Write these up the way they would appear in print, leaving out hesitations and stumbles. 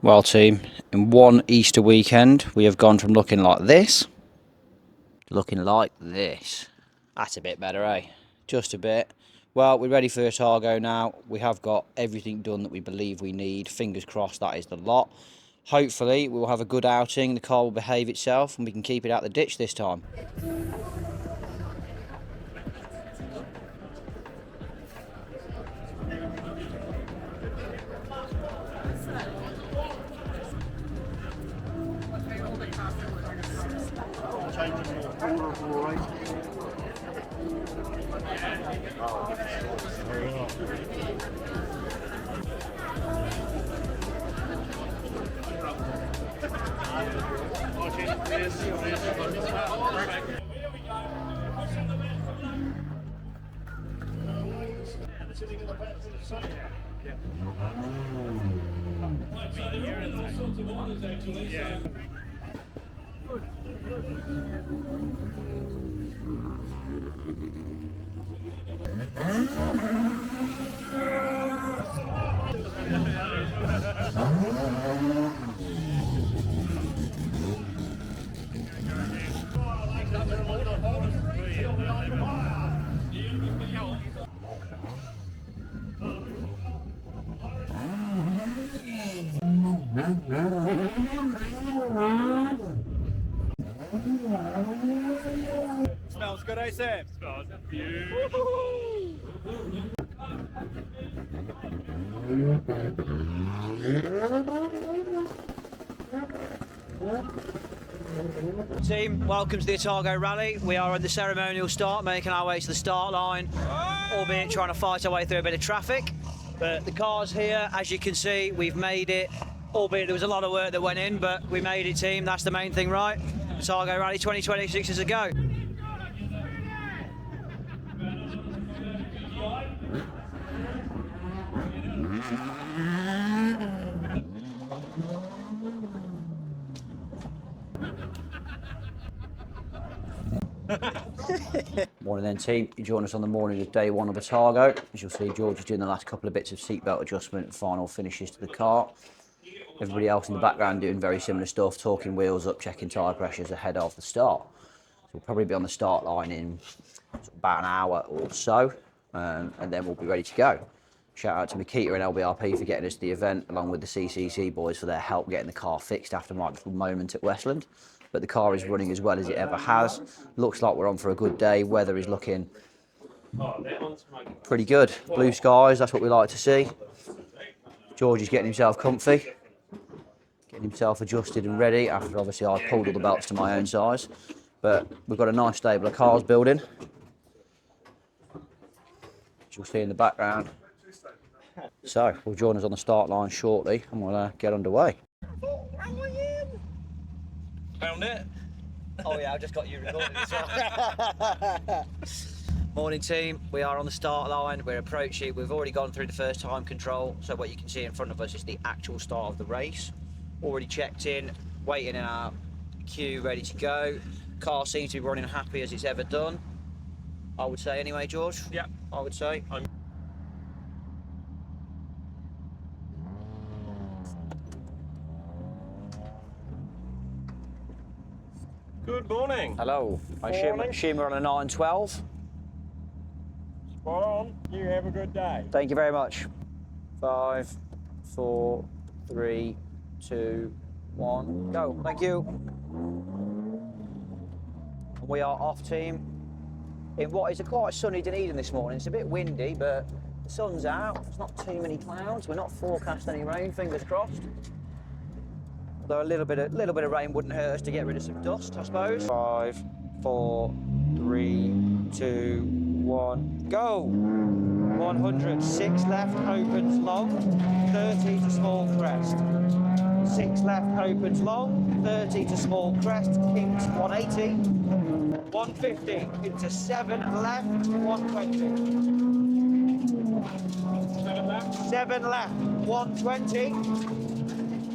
Well team, in one Easter weekend we have gone from looking like this to looking like this. That's a bit better, eh? Just a bit. Well, we're ready for Otago now. We have got everything done that we believe we need. Fingers crossed that is the lot. Hopefully we will have a good outing, the car will behave itself and we can keep it out the ditch this time. Smells good, eh, Sam? Smells beautiful. Team, welcome to the Otago Rally. We are on the ceremonial start, making our way to the start line, albeit trying to fight our way through a bit of traffic. But the car's here, as you can see, we've made it, albeit there was a lot of work that went in, but we made it, team. That's the main thing, right? Otago Rally 2026 is a go. Morning then team, you join us on the morning of day one of Otago. As you'll see, George is doing the last couple of bits of seatbelt adjustment and final finishes to the car. Everybody else in the background doing very similar stuff, talking wheels up, checking tyre pressures ahead of the start. So we'll probably be on the start line in about an hour or so, and then we'll be ready to go. Shout out to Makita and LBRP for getting us to the event, along with the CCC boys for their help getting the car fixed after my little moment at Westland. But the car is running as well as it ever has. Looks like we're on for a good day. Weather is looking pretty good. Blue skies, that's what we like to see. George is getting himself comfy, getting himself adjusted and ready after obviously I pulled all the belts to my own size. But we've got a nice stable of cars building, as you'll see in the background. So we'll join us on the start line shortly and we'll get underway. Found it? Oh yeah, I've just got you recording as well. Morning team, we are on the start line, we're approaching, we've already gone through the first time control, so what you can see in front of us is the actual start of the race. Already checked in, waiting in our queue, ready to go. Car seems to be running happy as it's ever done, I would say anyway, George? Yeah. I would say. Good morning. Hello, I assume we're on a 912. Spot on. You have a good day. Thank you very much. 5, 4, 3, 2, 1, go. Thank you. We are off, team. In what is a quite sunny Dunedin this morning. It's a bit windy, but the sun's out. There's not too many clouds. We're not forecast any rain, fingers crossed. Although a little bit of rain wouldn't hurt us to get rid of some dust, I suppose. 5, 4, 3, 2, 1, go! 100, 6 left, opens long, 30 to small crest. 6 left, opens long, 30 to small crest, kings 180. 150 into 7 left, 120. 7 left, 120.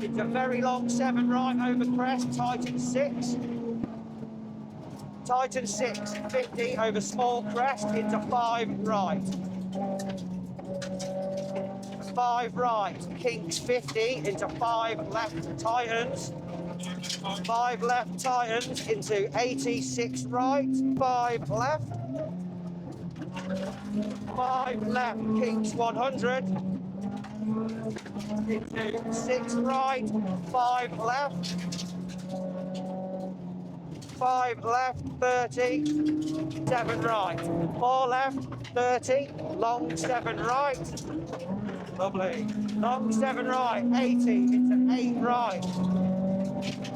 It's a very long 7 right over crest, tight in 6. tighten 6, 50 over small crest into 5 right. 5 right, kinks 50 into 5 left, tightens. 5 left, tightens into 86 right, 5 left. 5 left, kinks 100 into 6 right, 5 left. 5 left, 30, 7 right. 4 left, 30, long 7 right. Lovely. Long 7 right, 80 into 8 right.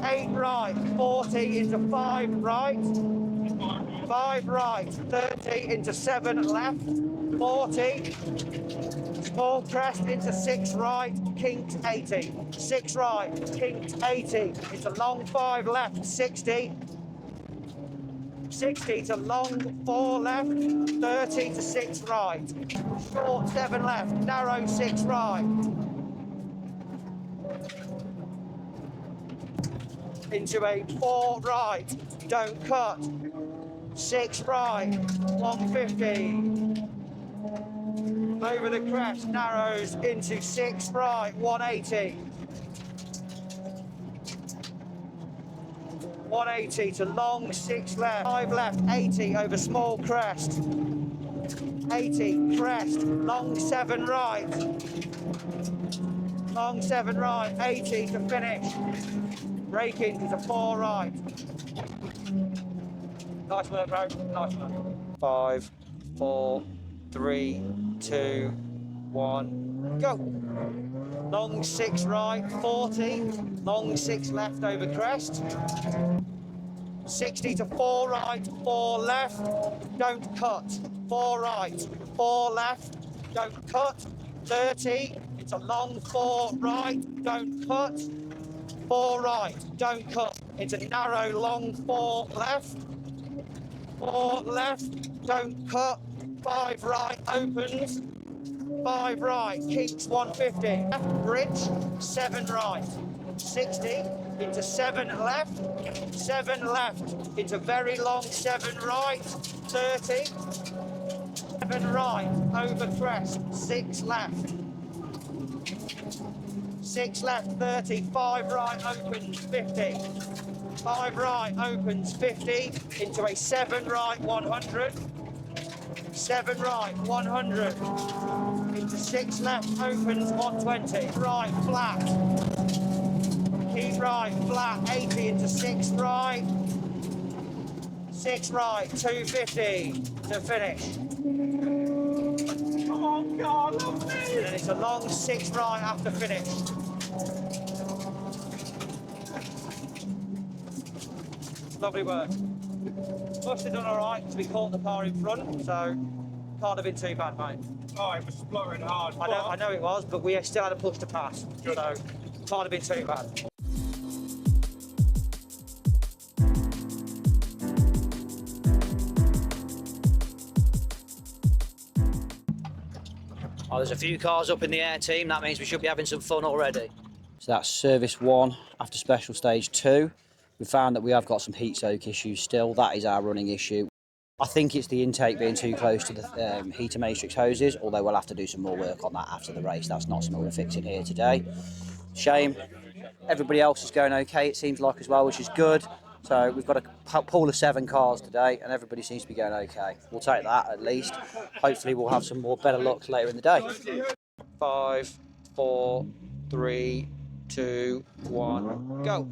8 right, 40 into 5 right. 5 right, 30 into 7 left. 40. Small crest into 6 right, kinks 80. 6 right, kinks 80 into long 5 left, 60. 60 to long 4 left, 30 to 6 right. Short 7 left, narrow 6 right. Into a 4 right, don't cut. 6 right, 150. Over the crest, narrows into 6 right, 180. 180 to long 6 left, 5 left, 80 over small crest. 80 crest, long 7 right. Long 7 right, 80 to finish. Braking into 4 right. Nice work, bro. Nice work. 5, 4, 3, 2, 1, go. Long 6 right, 40. Long 6 left over crest. 60 to 4 right, 4 left, don't cut. 4 right, 4 left, don't cut. 30, it's a long 4 right, don't cut. 4 right, don't cut. It's a narrow long 4 left. 4 left, don't cut. 5 right, opens. 5 right, kinks 150. Left bridge, 7 right. 60 into 7 left, 7 left into very long 7 right, 30, 7 right, over crest, 6 left, 6 left, 30, 5 right, opens 50, 5 right, opens 50, into a 7 right, 100, 7 right, 100, into 6 left, opens 120, right, flat. Keep right, flat, 80 into 6 right. 6 right, 250 to finish. Come on, God, love me. And then it's a long 6 right after finish. Lovely work. Must have done all right to be caught the car in front, so can't have been too bad, mate. Oh, it was spluttering hard. I know it was, but we still had a push to pass, Good. so can't have been too bad. Oh, there's a few cars up in the air, team. That means we should be having some fun already. So that's service 1 after special stage 2. We found that we have got some heat soak issues still. That is our running issue. I think it's the intake being too close to the heater matrix hoses, although we'll have to do some more work on that after the race. That's not something we're fixing here today. Shame. Everybody else is going okay, it seems like, as well, which is good. So we've got a pool of 7 cars today, and everybody seems to be going okay. We'll take that at least. Hopefully we'll have some more better luck later in the day. 5, 4, 3, 2, 1, go.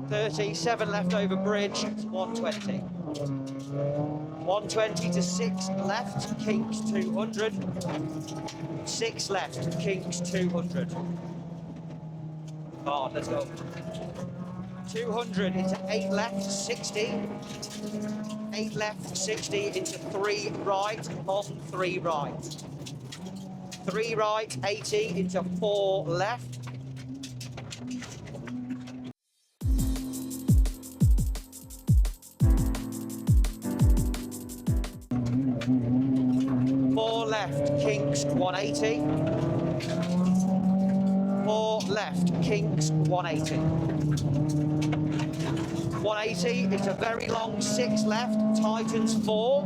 30, 7 left over bridge, 120. 120 to 6 left, kinks 200. 6 left, kinks 200. Hard, let's go. 200 into 8 left, 60. 8 left, 60 into 3 right, long 3 right. 3 right, 80 into 4 left. Left, kinks 180. 4 left, kinks 180. 180 into very long 6 left, tightens 4.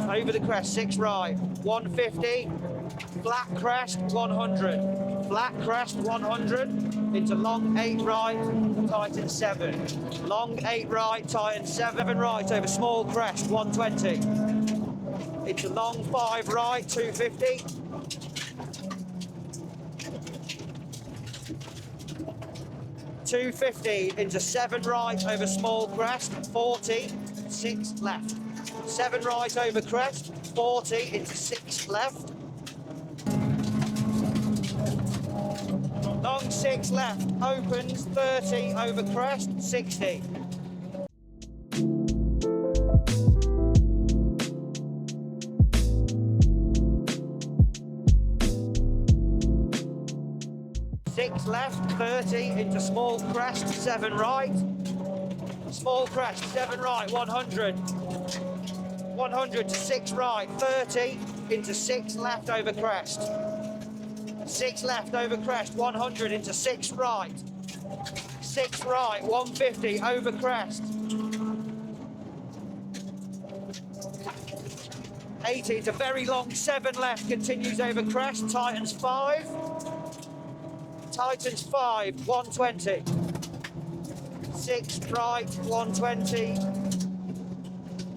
Over the crest, 6 right, 150, flat crest, 100. Flat crest, 100, into long 8 right, tightens 7. Long 8 right, tightens 7 right, over small crest, 120. Into long 5 right, 250. .250 into 7 right over small crest, 40, 6 left. 7 right over crest, 40 into 6 left. Long 6 left, opens 30 over crest, 60. Six left, 30 into small crest, 7 right. Small crest, 7 right, 100. 100 to 6 right, 30 into 6 left over crest. 6 left over crest, 100 into 6 right. 6 right, 150 over crest. 80 to very long 7 left, continues over crest, tightens 5. Tightens 5, 120. 6 right, 120.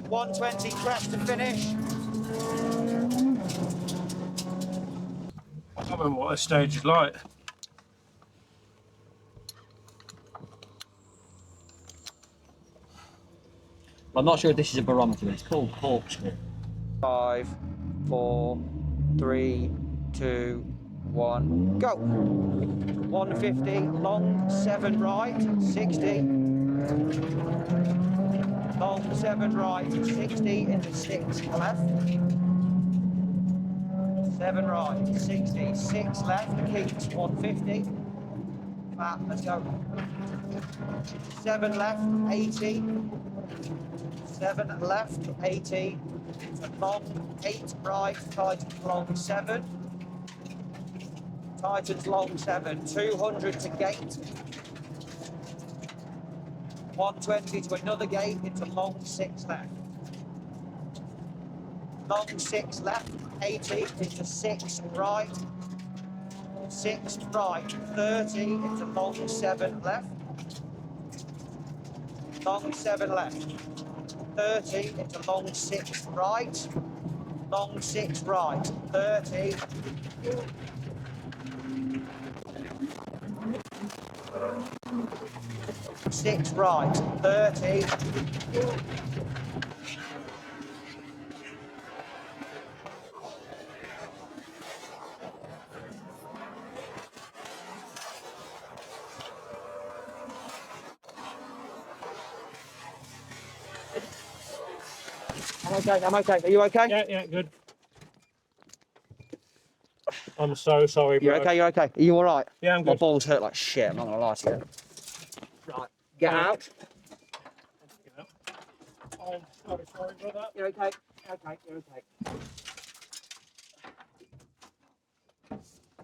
120 crest to finish. I can't remember what this stage is like. I'm not sure if this is a barometer, but it's called corkscrew. 5, 4, 3, 2, 1, go. 150, long 7 right, 60. Long 7 right, 60 into 6 left. 7 right, 60, 6 left, keeps 150. Flat, let's go. 7 left, 80. 7 left, 80. Long 8 right, tightens long 7. Tightens long 7, 200 to gate. 120 to another gate into long 6 left. Long 6 left, 80 into 6 right. 6 right, 30 into long 7 left. Long 7 left. 30 into long 6 right. Long 6 right, 30. 6 right, 30. I'm okay. Are you okay? Yeah, good. I'm so sorry, bro. You're okay. Are you alright? Yeah, I'm My good. balls hurt like shit, I'm not gonna lie to you. Right, get out. I'm so sorry about that. You're okay. You're okay.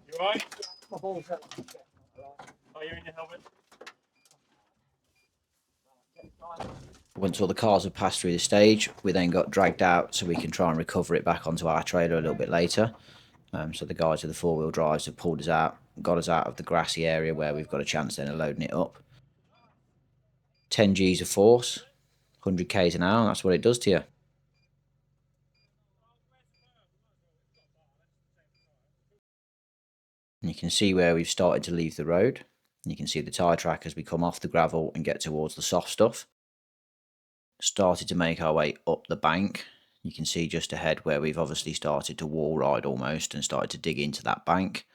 You alright? My balls hurt like shit. Are you in your helmet? Once all the cars have passed through the stage, we then got dragged out so we can try and recover it back onto our trailer a little bit later. So the guys with the 4-wheel drives have pulled us out, got us out of the grassy area where we've got a chance then of loading it up. 10 G's of force, 100 K's an hour, that's what it does to you. And you can see where we've started to leave the road. You can see the tyre track as we come off the gravel and get towards the soft stuff. Started to make our way up the bank. You can see just ahead where we've obviously started to wall ride almost and started to dig into that bank.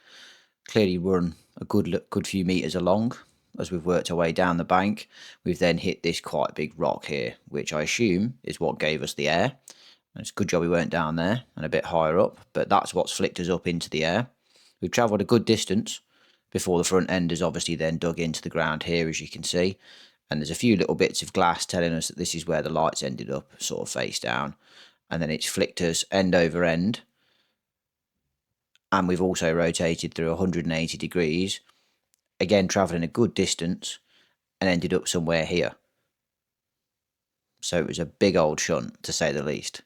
Clearly run a good few metres along. As we've worked our way down the bank, we've then hit this quite big rock here, which I assume is what gave us the air. And it's a good job we weren't down there and a bit higher up, but that's what's flicked us up into the air. We've travelled a good distance before the front end has obviously then dug into the ground here, as you can see. And there's a few little bits of glass telling us that this is where the lights ended up, sort of face down. And then it's flicked us end over end. And we've also rotated through 180 degrees, again travelling a good distance, and ended up somewhere here. So it was a big old shunt, to say the least.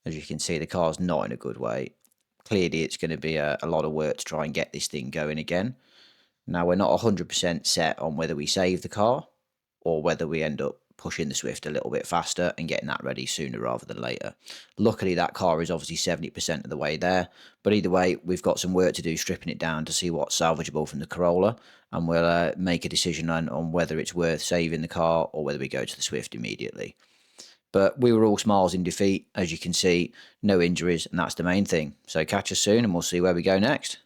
As you can see, the car's not in a good way. Clearly, it's going to be a lot of work to try and get this thing going again. Now, we're not 100% set on whether we save the car or whether we end up pushing the Swift a little bit faster and getting that ready sooner rather than later. Luckily, that car is obviously 70% of the way there, but either way, we've got some work to do stripping it down to see what's salvageable from the Corolla, and we'll make a decision on whether it's worth saving the car or whether we go to the Swift immediately. But we were all smiles in defeat, as you can see, no injuries, and that's the main thing. So catch us soon and we'll see where we go next.